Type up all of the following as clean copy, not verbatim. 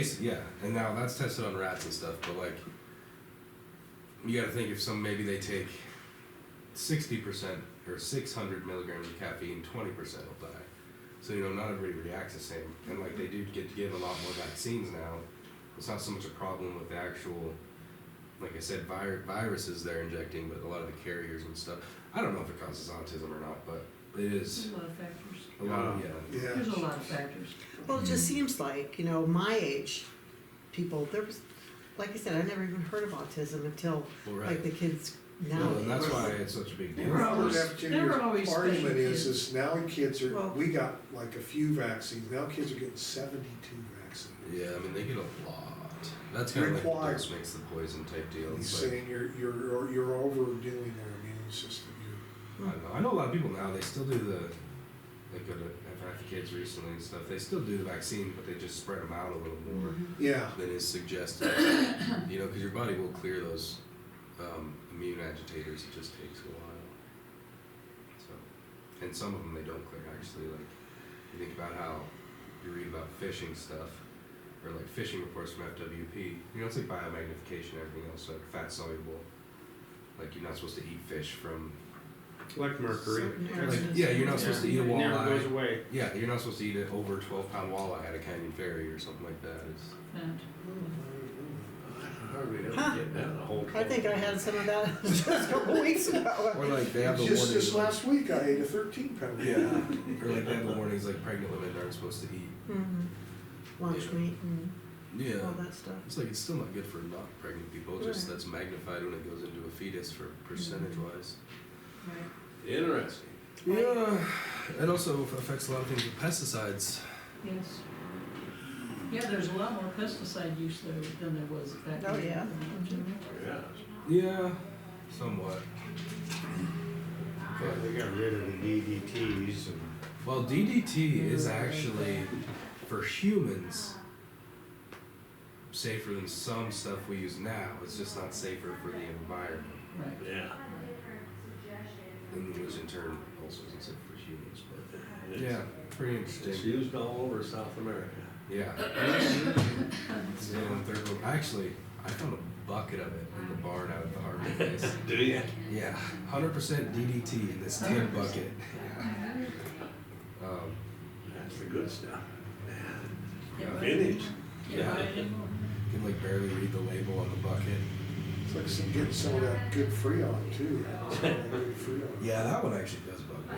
basically, yeah, and now that's tested on rats and stuff, but like, you gotta think if maybe they take 60% or 600 milligrams of caffeine, 20% will die. So, not everybody reacts the same. And like, they do get to give a lot more vaccines now. It's not so much a problem with the actual, like I said, viruses they're injecting, but a lot of the carriers and stuff. I don't know if it causes autism or not, but it is. There's a lot of factors. A lot of, yeah. Yeah. There's a lot of factors. Well, it just seems like, my age people, there was, like I said, I never even heard of autism until, Well, right. like, the kids now. Well, and that's why it's such a big deal. We're always- there were Your always argument special is, kids. is now kids are, Well- we got like a few vaccines, now kids are getting 72 vaccines. Yeah, I mean, they get a lot. That's kind of like the Required. dose makes the poison type deal. He's It's like, saying you're overdoing their immune system. I know a lot of people now, they still do like I've had kids recently and stuff, they still do the vaccine, but they just spread them out a little more Yeah, than is suggested. Because your body will clear those immune agitators, it just takes a while. So, and some of them they don't clear actually, like, you think about how you read about fishing stuff, or like fishing reports from FWP, it's like biomagnification and everything else, like fat soluble. Like, you're not supposed to eat fish from, Like mercury. Certain like, areas. yeah, you're not supposed to eat a It never walleye. goes away. Yeah, you're not supposed to eat an over 12-pound walleye at a Canyon Ferry or something like that. It's, And I hardly ever get that a whole. I think I had some of that just a couple weeks ago. or like they have the just warnings. this last week I ate a 13-pound. Yeah, or like they have the warnings like pregnant women aren't supposed to eat. Lunch meat and Yeah. all that stuff. It's like it's still not good for not pregnant people. It's just Right. that's magnified when it goes into a fetus for percentage wise. right, Interesting. Yeah, it also affects a lot of things with pesticides. yes. Yeah, there's a lot more pesticide use there than there was back Oh, then. yeah. Yeah. Yeah, somewhat. But they got rid of the DDTs and. Well, DDT is actually for humans safer than some stuff we use now. It's just not safer for the environment, Right. Yeah. and which in turn also isn't safe for humans. But It's- yeah, pretty It's interesting. used all over South America. Yeah. Yeah, and third one. Actually, I found a bucket of it in the barn out at the hardware place. Do you? Yeah, 100% DDT in this tin 100%. bucket. Yeah. That's the good stuff. Yeah, Vintage. Yeah, I didn't know. You can like barely read the label on the bucket. It's like getting some of that good Freon too. Some of that good Freon. Yeah, that one actually does bug me.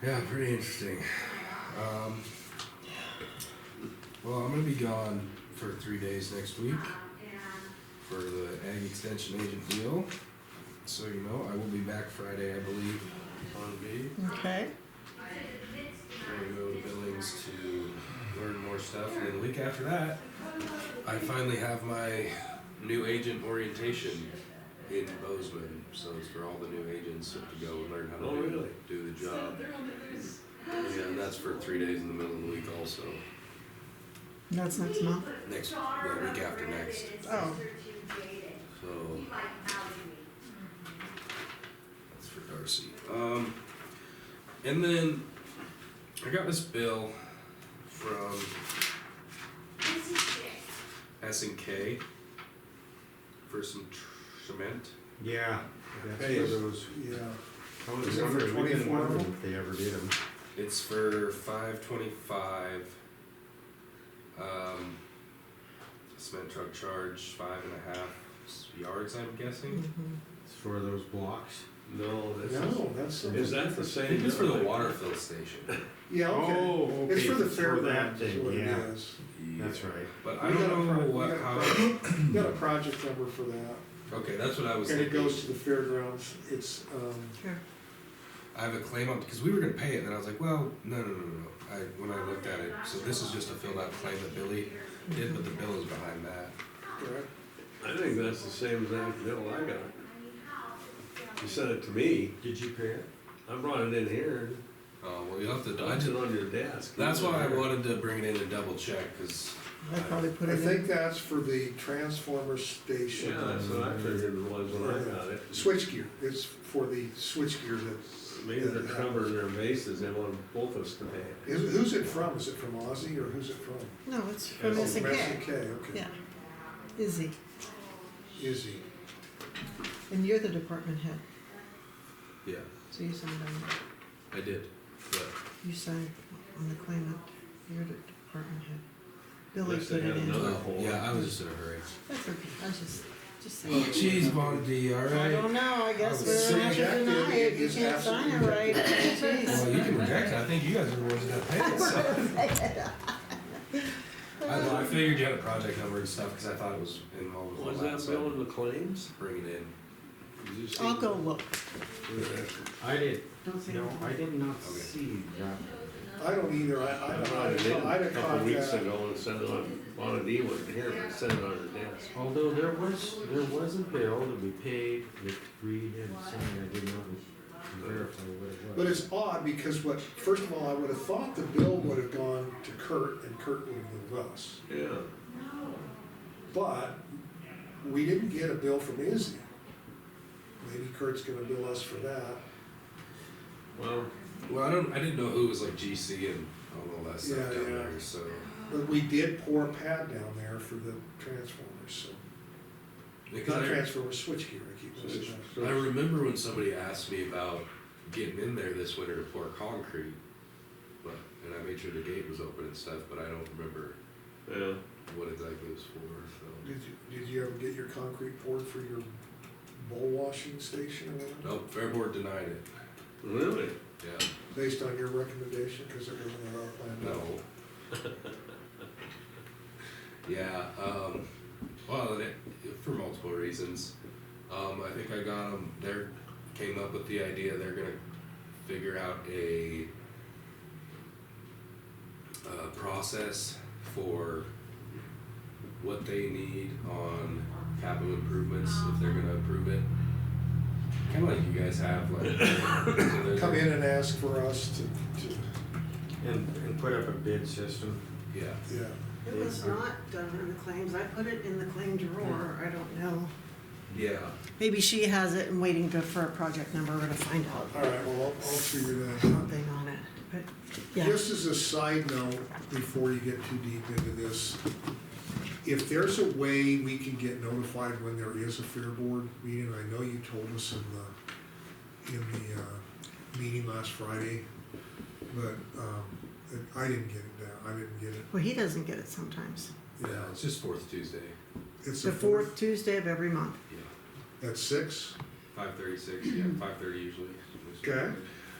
Yeah, pretty interesting. Well, I'm gonna be gone for 3 days next week for the Ag Extension Agent deal. So I will be back Friday, I believe, on B. Okay. I'm gonna go to Billings to learn more stuff, and then the week after that, I finally have my new agent orientation in Bozeman. So it's for all the new agents to go and learn how to Oh, really? do the job. Yeah, and that's for 3 days in the middle of the week also. That's next month. The week after next. Oh, So that's for Darcy. And then I got this bill from S&K for some cement. Yeah, that's Hey, for those. Yeah. I was Is it for wondering, we didn't 24 of wonder them? if they ever did them. It's for $5.25. Cement truck charge 5.5 yards, I'm guessing. It's for those blocks. No, this No, that's. is that the I same? think it's for the water fill station. Yeah, okay. Oh, It's for the it's for that fairgrounds, is thing, what it yeah. is. That's right. But I We don't got a know pro- we what got a how. We got a project number for that, Okay, that's what I was and it thinking. goes to the fairgrounds. It's, sure. I have a claim on because we were gonna pay it, and I was like, well, no. When I looked at it, so this is just a filled out claim that Billy did, but the bill is behind that. correct. I think that's the same exact bill I got. You sent it to me, Did you pay it? I brought it in here, Well, you'll have to, Don't sit on your desk. that's why I wanted to bring it in and double check, cause I'd probably put I it think in. that's for the transformer station. Yeah, that's what I figured it was when I got it. Switchgear, it's for the switchgear that. Maybe they're covering their bases, they want both of us to pay it. Who's it from? Is it from Ozzy or who's it from? No, it's from Oh, S&K. S&K, okay. Yeah. Izzy, Izzy. and you're the department head, yeah, so you signed on that. I did, but You signed on the claimant, you're the department head. Billy Unless put they it had in. another hole. yeah, I was just in a hurry. That's okay, I was just saying. Jeez, Bonnie, I alright? don't know, I guess So we're gonna have to rejected deny it, you is can't sign it absolutely right. Jeez. Well, you can reject it, I think you guys are the ones that pay it, so. I figured you had a project number and stuff, cause I thought it was involved with all Was that, that so bill in the claims? bring it in. Did you see I'll it? go look. I did, Don't say no, anything. I did not Okay. see that. I don't either, I brought it in I'd a have couple weeks contact. ago and sent it on, Bonnie wasn't here, but sent it on her desk. Although there was a bill that we paid that Reed had signed, I did not verify what it was. But it's odd because first of all, I would have thought the bill would have gone to Kurt and Kurt would have billed us. Yeah, But we didn't get a bill from Izzy. Maybe Kurt's gonna bill us for that. well, Well, I didn't know who was like GC and all that stuff Yeah, down yeah. there, so. But we did pour a pad down there for the transformers, so. Because Not I, transformers, switchgear, I keep saying that. I remember when somebody asked me about getting in there this winter to pour concrete, but, and I made sure the gate was open and stuff, but I don't remember yeah, what exactly it was for, so. Did you ever get your concrete poured for your bowl washing station or whatever? Nope, Fair Board denied it, really? yeah, Based on your recommendation, cause it wasn't at our plan? no. Yeah, well, for multiple reasons. I think I got them, came up with the idea they're gonna figure out a process for what they need on capital improvements, if they're gonna approve it. Kinda like you guys have, like. so there's Come a- in and ask for us to, And put up a bid system. Yeah, yeah. It was not done in the claims, I put it in the claim drawer, I don't know. yeah, Maybe she has it and waiting for a project number to find out All right, well, I'll figure that out. something on it, but, yeah. Just as a side note, before you get too deep into this, if there's a way we can get notified when there is a Fair Board meeting, I know you told us in the meeting last Friday, but, I didn't get it down, I didn't get it. Well, he doesn't get it sometimes. yeah, it's just fourth Tuesday, It's The fourth Tuesday of every month. yeah, At 6? 5:36, yeah, 5:30 usually. Okay.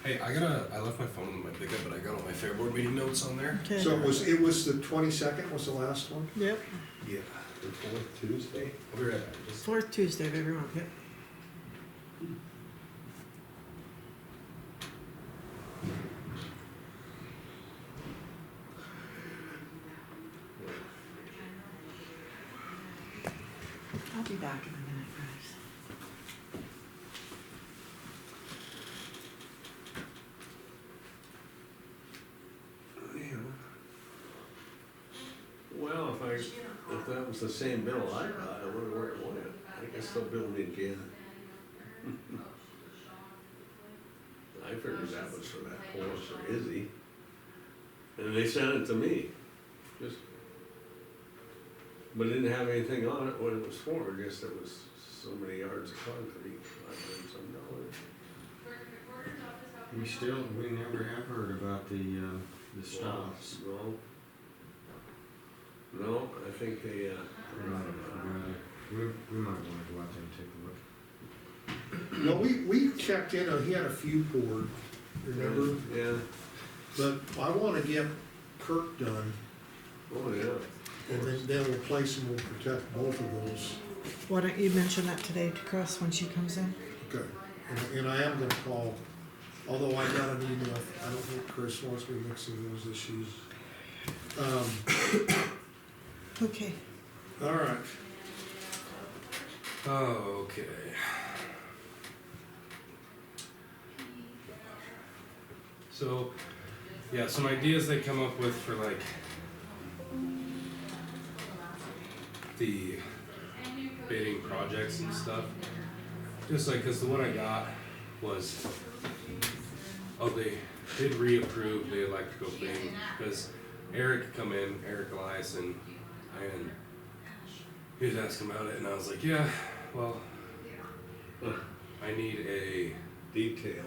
Hey, I left my phone in my pickup, but I got all my Fair Board meeting notes on there. Okay. So it was the 22nd was the last one? Yep, Yeah. The fourth Tuesday? I'll be right back. Just- fourth Tuesday of every month, yep. I'll be back in a minute, guys. Well, if that was the same bill I got, I wonder where it went. I guess they'll bill me again. I figured that was for that horse or Izzy. And they sent it to me, just, but it didn't have anything on it what it was for, just it was so many yards of concrete, $500 We never have heard about the stops. No. No, I think they, We might wanna go out there and take a look. No, we checked in, he had a few poured, remember? yeah, But I wanna get Kirk done, oh, yeah. and then we'll place and we'll protect both of those. Why don't you mention that today to Chris when she comes in? Okay, and I am gonna call, although I got an email, I don't think Chris wants me mixing those issues. Okay. All right, Oh, okay. So, yeah, some ideas they come up with for like the bidding projects and stuff. Just like, cause the one I got was, they did reapprove the electrical thing, cause Eric come in, Eric Eliason, and he was asking about it, and I was like, yeah, well, I need a, Detailed.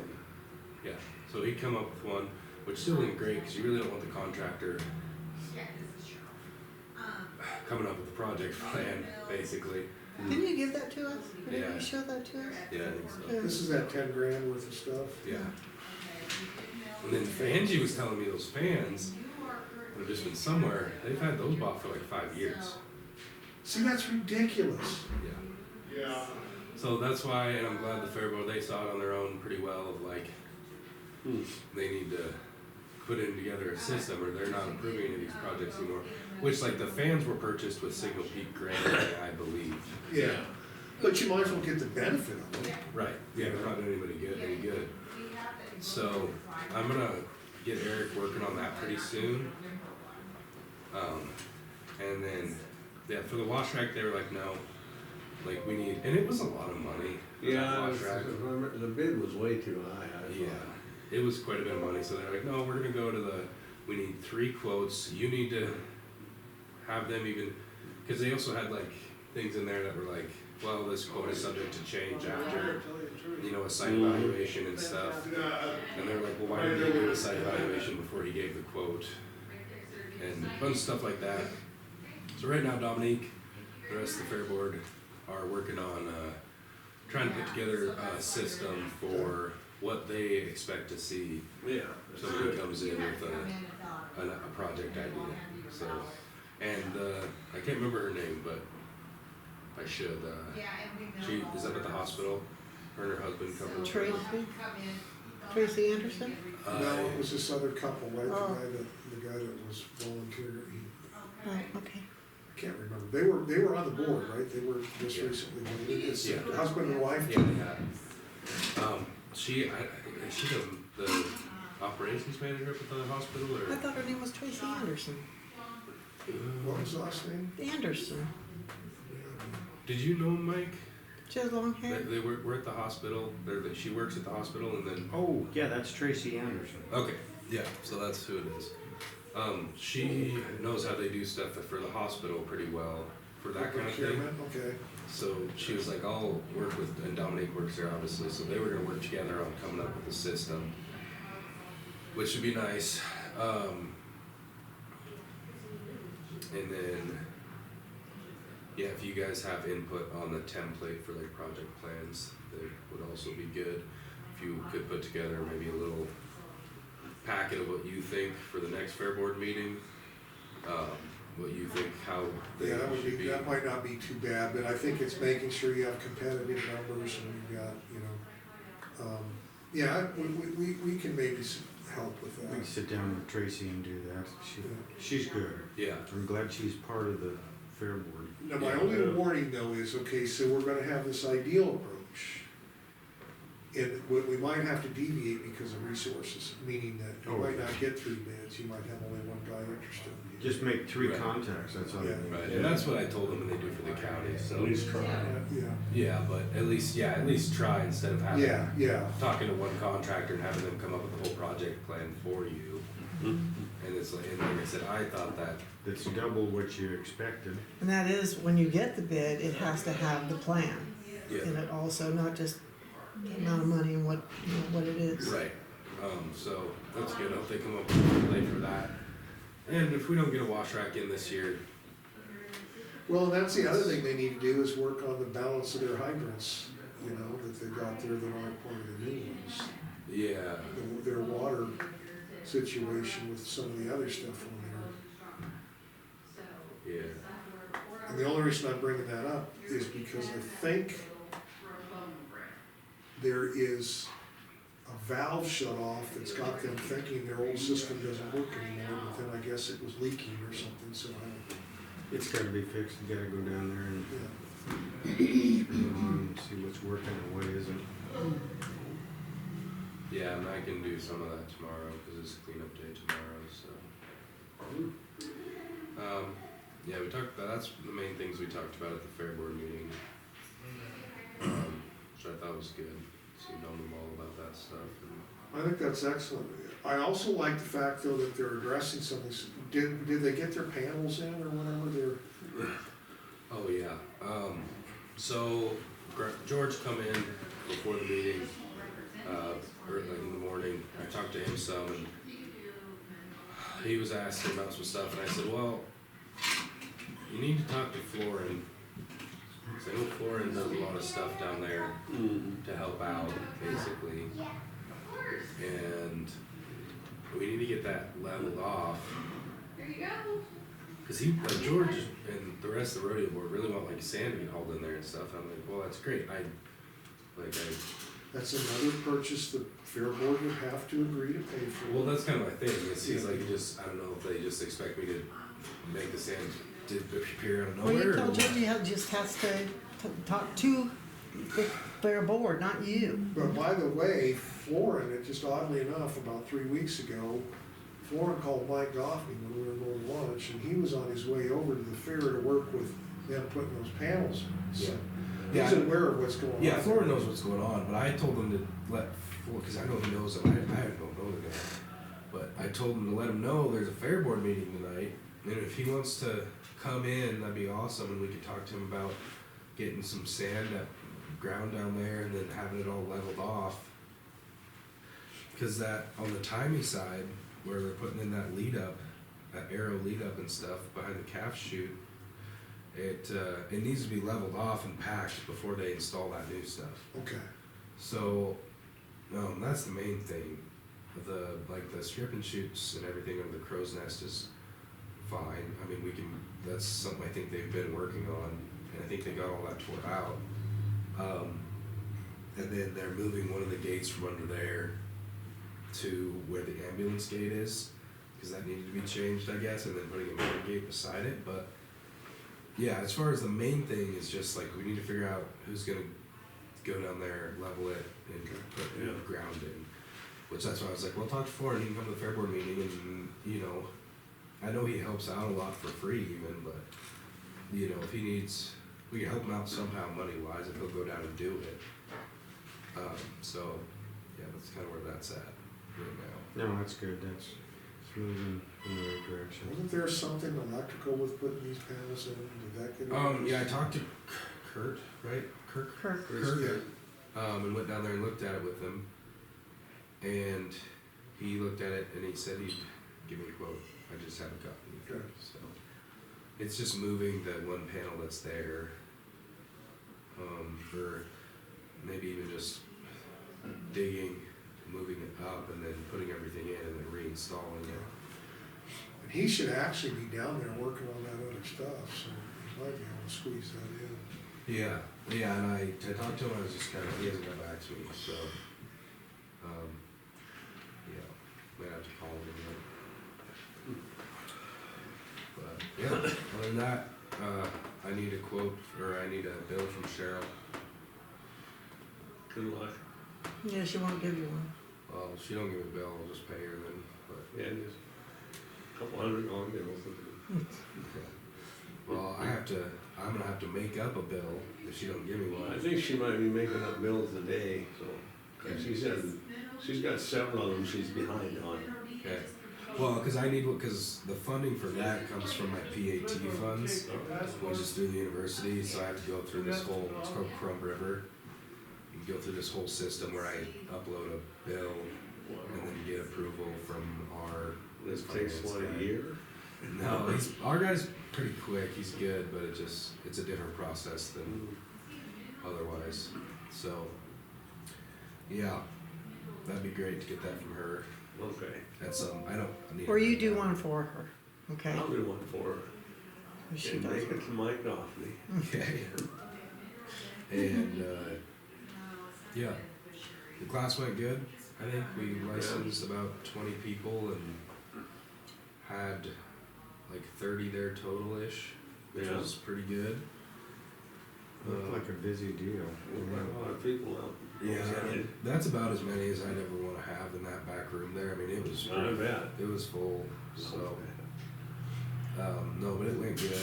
yeah, so he come up with one, which still isn't great, cause you really don't want the contractor coming up with the project plan, basically. Didn't you give that to us? Didn't Yeah. you show that to us? Yeah, I think so. Yeah. This is that 10 grand worth of stuff. Yeah. And then Angie was telling me those fans that have just been somewhere, they've had those bought for like 5 years. See, that's ridiculous. Yeah. So that's why, and I'm glad the Fair Board, they saw it on their own pretty well of like, they need to put in together a system or they're not approving any of these projects anymore. Which like the fans were purchased with Signal Peak grant, I believe. Yeah. But you might as well get the benefit of it. Right, yeah, they're not doing any good. So I'm gonna get Eric working on that pretty soon. And then, yeah, for the wash rack, they were like, no, like we need, and it was a lot of money for that Yeah, wash rack. the bid was way too high, I thought. Yeah, it was quite a bit of money, so they're like, no, we're gonna go to we need 3 quotes, you need to have them even, cause they also had like things in there that were like, well, this quote is subject to change after, a site evaluation and stuff. And they're like, well, why didn't he do a site evaluation before he gave the quote? And a bunch of stuff like that. So right now, Dominique, the rest of the Fair Board are working on, trying to put together a system for what they expect to see. Yeah. Somebody comes in with a project idea, so, and, I can't remember her name, but I should, she is up at the hospital, her and her husband come in. Tracy Anderson? No, it was this other couple, right? Oh. The guy that was volunteering. Oh, okay. I can't remember. They were on the board, right? They were just Yeah. recently voted. It's Yeah. husband and wife. Yeah, yeah. Is she the operations manager up at the hospital, or? I thought her name was Tracy Anderson. What was the last name? Anderson. Did you know Mike? She has long hair. They were at the hospital, she works at the hospital and then, Oh, yeah, that's Tracy Anderson. okay, yeah, so that's who it is. She knows how they do stuff for the hospital pretty well, for that kind of thing. Procurement, okay. So she was like, I'll work with, and Dominique works there obviously, so they were gonna work together on coming up with a system, which would be nice. And then, yeah, if you guys have input on the template for like project plans, they would also be good. If you could put together maybe a little packet of what you think for the next Fair Board meeting, what you think, how they Yeah, should be. that might not be too bad, but I think it's making sure you have competitive numbers and you've got, yeah, we can maybe help with We can that. sit down with Tracy and do that. She's good. Yeah, I'm glad she's part of the Fair Board. Now, my Yeah. only warning though is, okay, so we're gonna have this ideal approach. And we might have to deviate because of resources, meaning that you Oh. might not get 3 bids, you might have only 1 guy interested. Just make 3 Right. contacts, that's all you Yeah. need. right, and that's what I told them when they do for the county, so. At least try. Yeah, Yeah, but at least try instead of having, yeah, talking to one contractor and having them come up with the whole project plan for you. And it's like, and like I said, I thought that, It's double what you expected. And that is, when you get the bid, it has to have the plan in yeah, it also, not just the amount of money and what it is. right, so that's good, I hope they come up with a play for that. And if we don't get a wash rack in this year, well, that's the other thing they need to do is work on the balance of their hydrants, that they've got there that aren't part of the new ones. yeah, Their water situation with some of the other stuff on there. yeah, And the only reason I'm bringing that up is because I think there is a valve shut off that's got them thinking their old system doesn't work anymore, but then I guess it was leaking or something, so It's gotta be fixed, you gotta go down there and yeah. see what's working and what isn't. Yeah, and I can do some of that tomorrow, cause it's cleanup day tomorrow, so. Yeah, we talked, that's the main things we talked about at the fair board meeting. Which I thought was good, so know them all about that stuff, and I think that's excellent. I also like the fact though that they're addressing some of these, did they get their panels in or whatever, oh, yeah, so George come in before the meeting, early in the morning, I talked to him some, and he was asking about some stuff, and I said, well, you need to talk to Florin, cause I know Florin does a lot of stuff down there to help out, basically, and we need to get that leveled off. There you go. Cause he, like George and the rest of the rodeo board really want like sand to get hauled in there and stuff, and I'm like, well, that's great, that's another purchase the fair board would have to agree to pay for. well, that's kind of my thing, is he's like, just, I don't know if they just expect me to make the sand to appear out of Well, nowhere. you or told what. him you just has to talk to the fair board, not you. But by the way, Florin, it just oddly enough, about 3 weeks ago, Florin called Mike Goffney when we were going to lunch, and he was on his way over to the fair to work with them putting those panels in. So Yeah. he's aware of what's going on. Yeah, Flora knows what's going on, but I told him to let, because I know he knows him, I don't know the guy. But I told him to let him know there's a fair board meeting tonight, and if he wants to come in, that'd be awesome, and we could talk to him about getting some sand up ground down there and then having it all leveled off. Cause that, on the timey side, where they're putting in that lead up, that arrow lead up and stuff behind the calf chute, it needs to be leveled off and packed before they install that new stuff. Okay. So, that's the main thing. The strip and shoots and everything under the crow's nest is fine. I mean, that's something I think they've been working on, and I think they got all that tore out. And then they're moving one of the gates from under there to where the ambulance gate is, because that needed to be changed, I guess, and then putting another gate beside it, but yeah, as far as the main thing is just like, we need to figure out who's gonna go down there, level it, and put new ground in. Which that's why I was like, well, talk to Florin, he can come to the fair board meeting, and, you know, I know he helps out a lot for free even, but, you know, if he needs, we can help him out somehow money-wise, if he'll go down and do it. So, yeah, that's kinda where that's at right now. No, that's good, it's moving in the right direction. Wasn't there something electrical with putting these panels in? Did that get? Yeah, I talked to Kurt, right? Kirk? Kirk. Kirk, and went down there and looked at it with him. And he looked at it and he said he'd give me a quote. I just haven't gotten it. Okay. So it's just moving the one panel that's there, for maybe even just digging, moving it up, and then putting everything in and then reinstalling it. And he should actually be down there working on that other stuff, so he might be able to squeeze that in. Yeah, and I talked to him, I was just kinda, he hasn't got back to me, so, yeah, might have to call him again. But, yeah, other than that, I need a quote, or I need a bill from Cheryl. Good luck. Yeah, she won't give you one. Well, if she don't give me a bill, I'll just pay her then, but, Yeah, just a couple $100 bills. well, I'm gonna have to make up a bill if she don't give me I one. think she might be making up bills a day, so, 'cause she said, she's got several of them she's behind on. Okay, well, cause cause the funding for that comes from my PAT funds, which is through the university, so I have to go through this whole, it's called Crump River. You go through this whole system where I upload a bill and then get approval from our. This takes finance what, guy. a year? No, our guy's pretty quick, he's good, but it's a different process than otherwise, so, yeah, that'd be great to get that from her. Okay, That's I need. Or you do one for her, okay? I'll do one for her, She and does make one. it to Mike Goffney. Okay. And, yeah, the class went good, I think, we licensed about 20 people and had like 30 there total-ish, which Yeah. was pretty good. Looked like a busy deal. A lot of people out. Yeah, that's about as many as I'd ever wanna have in that back room there, I mean, it was, I bet. it was full, so, no, but it went good.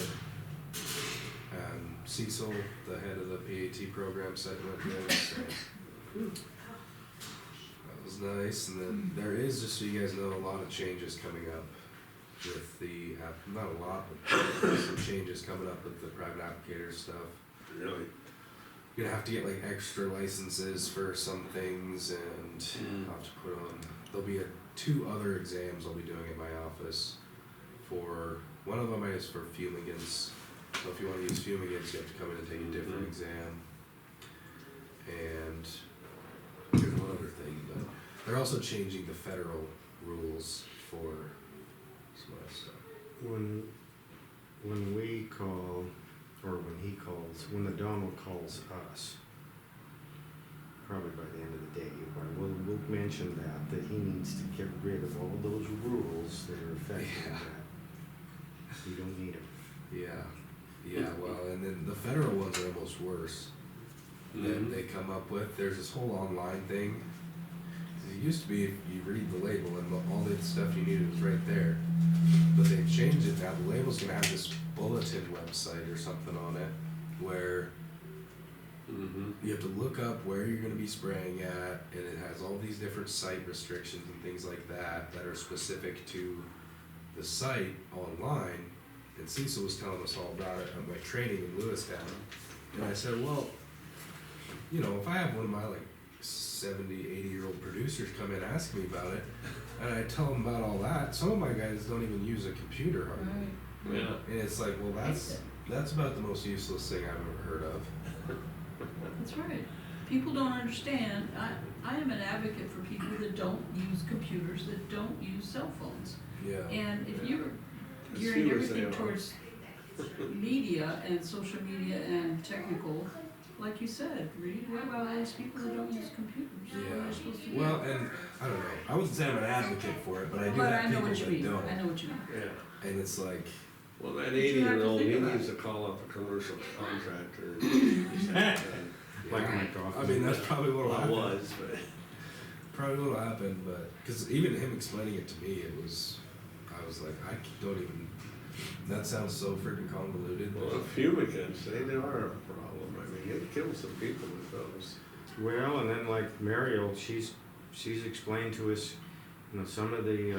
And Cecil, the head of the PAT program, said it went good, so. That was nice, and then there is, just so you guys know, a lot of changes coming up with the, not a lot, but some changes coming up with the private applicator stuff. Really? You're gonna have to get like extra licenses for some things, and I'll have to put on, there'll be 2 other exams I'll be doing at my office. For, one of them is for fumigants, so if you wanna use fumigants, you have to come in and take a different exam. And there's one other thing, but they're also changing the federal rules for some other stuff. When we call, or when he calls, when the Donald calls us, probably by the end of the day, but we'll mention that he needs to get rid of all those rules that are affecting that. We don't need them. Yeah, well, and then the federal ones are almost worse. That they come up with, there's this whole online thing. It used to be, if you read the label and all the stuff you needed was right there. But they've changed it now, the label's gonna have this bulletin website or something on it, where you have to look up where you're gonna be spraying at, and it has all these different site restrictions and things like that, that are specific to the site online. And Cecil was telling us all about it at my training in Lewistown, and I said, well, you know, if I have one of my like 70, 80-year-old producers come in asking me about it, and I tell them about all that, some of my guys don't even use a computer hardly. Right. Yeah. And it's like, well, that's about the most useless thing I've ever heard of. That's right. People don't understand. I am an advocate for people that don't use computers, that don't use cell phones. Yeah. And if you're As gearing few as they everything are. towards media and social media and technical, like you said, read about all these people that don't use computers. What are they supposed to do? Well, and I don't know. I wouldn't say I'm an advocate for it, but I do But have I know people what you that mean. don't. I know what you mean. Yeah. And it's like, Well, that But you have to 80-year-old, think he about needs it. to call up a commercial contractor. Like yeah. my coffee. I mean, that's probably what'll Well, it happen. was, but. Probably what'll happen, but because even him explaining it to me, it was, I was like, I don't even. That sounds so freaking convoluted. Well, the fumigants, they are a problem. I mean, they kill some people with those. Well, and then like Mariel, she's explained to us, you know, some of the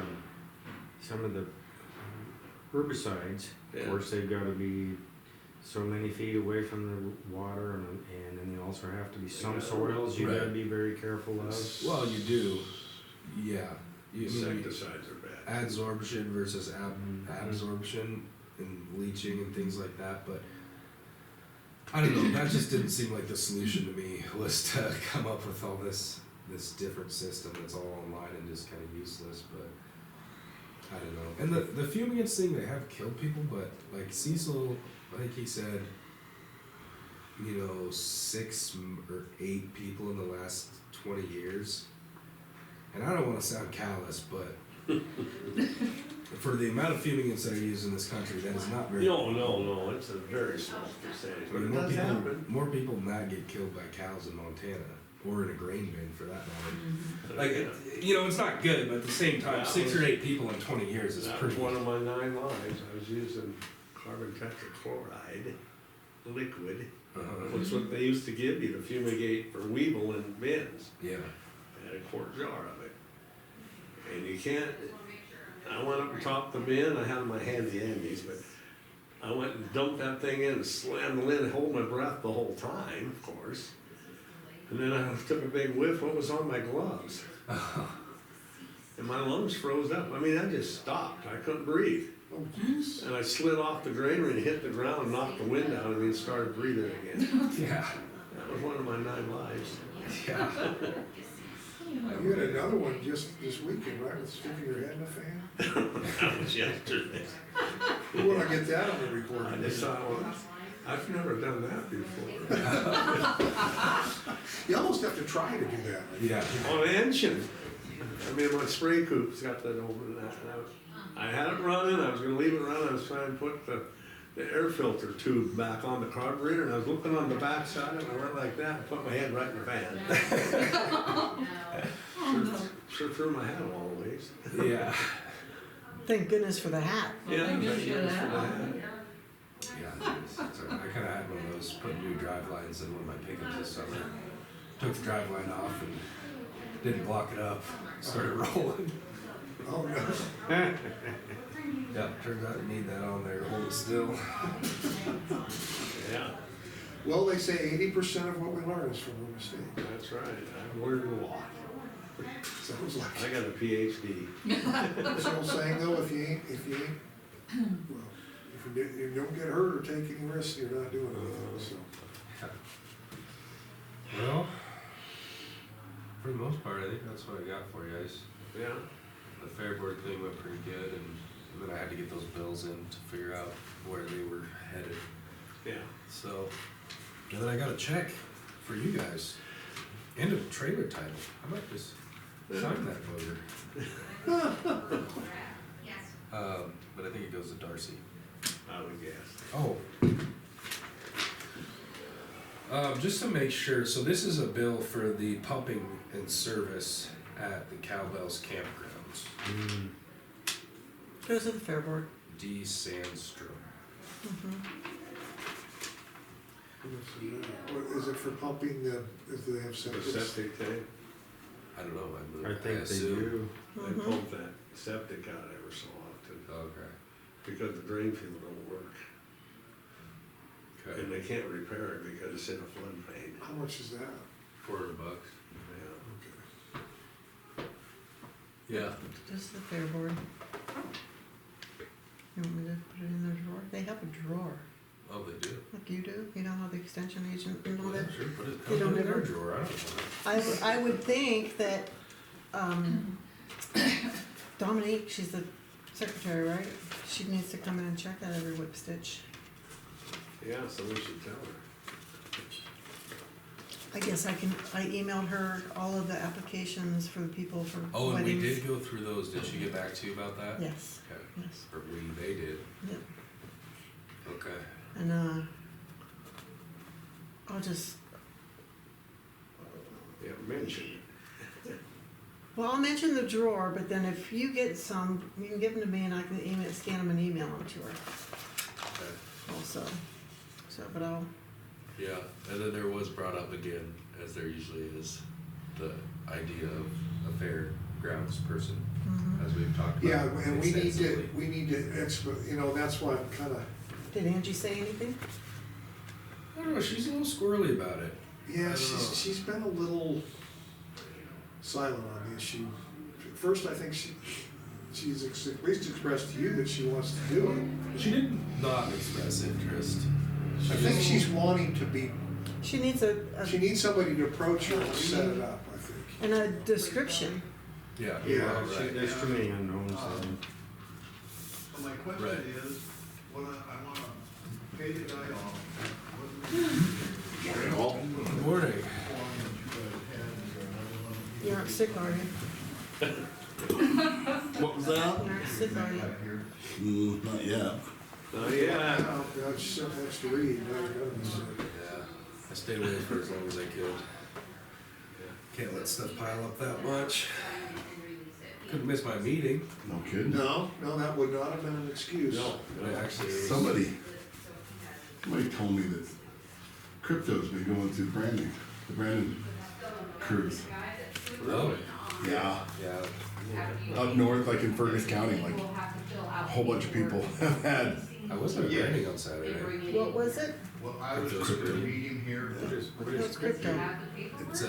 herbicides. Yeah. Of course, they've got to be so many feet away from the water, and then they also have to be some Yeah. soils you got to Right. be very careful of. Well, you do. Yeah. You, Insecticides are bad. adsorption versus Mhm. absorption and leaching and things like that, but I don't know, that just didn't seem like the solution to me, was to come up with all this different system that's all online and just kind of useless, but I don't know. And the fumigants thing, they have killed people, but like Cecil, I think he said, you know, 6 or 8 people in the last 20 years. And I don't want to sound callous, but for the amount of fumigants that are used in this country, that is not very. No, it's a very small percentage, I but mean, it does happen. more people than that get killed by cows in Montana, or in a grain bin for that matter. Mm-hmm. Like, you know, it's not good, but at the same time, That 6 was- or 8 people in 20 years is That pretty. was one of my 9 lives. I was using carbon tetrachloride liquid. Uh-huh. Which what they used to give you to fumigate for weevil in bins. Yeah. I had a quart jar of it. And you can't, I went up and topped the bin, I had my handy andies, but I went and dumped that thing in and slammed the lid and hold my breath the whole time, of course. And then I took a big whiff, what was on my gloves? And my lungs froze up. I mean, I just stopped. I couldn't breathe. Oh, jeez. And I slid off the granary and hit the ground and knocked the wind out of me and started breathing again. Yeah. That was one of my 9 lives. Yeah. You had another one just this weekend, right, with sticking your head in a fan? That was yesterday. We wanna get that on the I recording. just thought, well, I've never done that before. You almost have to try to do that. Yeah. On an engine. I mean, my spray coop's got that over that. And I had it running, I was gonna leave it running, I was trying to put the the air filter tube back on the carburetor, and I was looking on the back side of it, and I went like that, and put my head right in the fan. Oh, no. Sure threw my hat all the ways. Yeah. Thank goodness for the hat. Well, thank goodness thank you had goodness for that. the hat. Yeah, so I kinda had one of those, put new drive lines in one of my pickups this summer. Took the drive line off and didn't block it up, started rolling. Oh, no. Yeah, turns out you need that on there to hold it still. Yeah, Well, they say 80% of what we learn is from a mistake. that's right, I've learned a lot. Sounds like. I got a PhD. That's the old saying though, if you ain't, well, if you don't get hurt or take any risks, you're not doing anything, so. Well, for the most part, I think that's what I got for you guys. Yeah, The fair board thing went pretty good, and then I had to get those bills in to figure out where they were headed. yeah. So, and then I got a check for you guys, and a trailer title. I might just sign that bugger. But I think it goes to Darcy. I would guess. Oh. Just to make sure, so this is a bill for the pumping and service at the Cowbells campgrounds. Mm, Goes to the Fair Board. D. Sandstrom. What, is it for pumping the, if they have The septic? septic tank, I don't know, I think they assume. do. they pump that septic out ever so often, Okay. because the drain field don't work. Okay. And they can't repair it because it's in a floodplain. How much is that? $400. Yeah. Okay. Yeah. Just the Fair Board. You want me to put it in their drawer? They have a drawer, Oh, they do? like you do. You know how the extension agent, you know that? Sure, put it, They don't put it in their ever- drawer, I don't know. I would think that, Dominique, she's the secretary, right? She needs to come in and check that every whip stitch. Yeah, so we should tell her. I guess I emailed her all of the applications for the people for Oh, and weddings. we did go through those. Did she get back to you about that? Yes, Okay. yes, Or they did. yep. Okay. And, I'll just, Yeah, mention it. well, I'll mention the drawer, but then if you get some, you can give them to me and I can scan them and email them to her Okay. also. So, but I'll, Yeah, and then there was brought up again, as there usually is, the idea of a fairgrounds person, as we've talked about. Yeah, and extensively. we need to, you know, that's why I'm kinda, did Angie say anything? I don't know, she's a little squirrely about it. I yeah, don't know. she's been a little silent on the issue. First, I think she's at least expressed to you that she wants to do it. She did not express interest. I think she's wanting to be, She needs she needs somebody to approach her and set it up, I think. and a description. Yeah. Yeah, well, She- right. There's too many unknowns there. So my question Right. is, when I wanna pay the guy off, Good morning. You aren't sick, are you? What was that? You aren't sick, are you? Not yet. Oh, yeah. Oh, God, she's so much to read, now you're gonna be sick. Yeah, I stayed away for as long as I could. Can't let stuff pile up that much. Couldn't miss my meeting. No kidding. No, that would not have been an excuse. No, I actually. Somebody told me that crypto's been going through the Brandon cruise. Oh, Yeah, yeah. up north, like in Fergus County, like a whole bunch of people have had. I wasn't at a training on Saturday. What was it? well, I was Crypto's just pretty- reading here. What's crypto? It's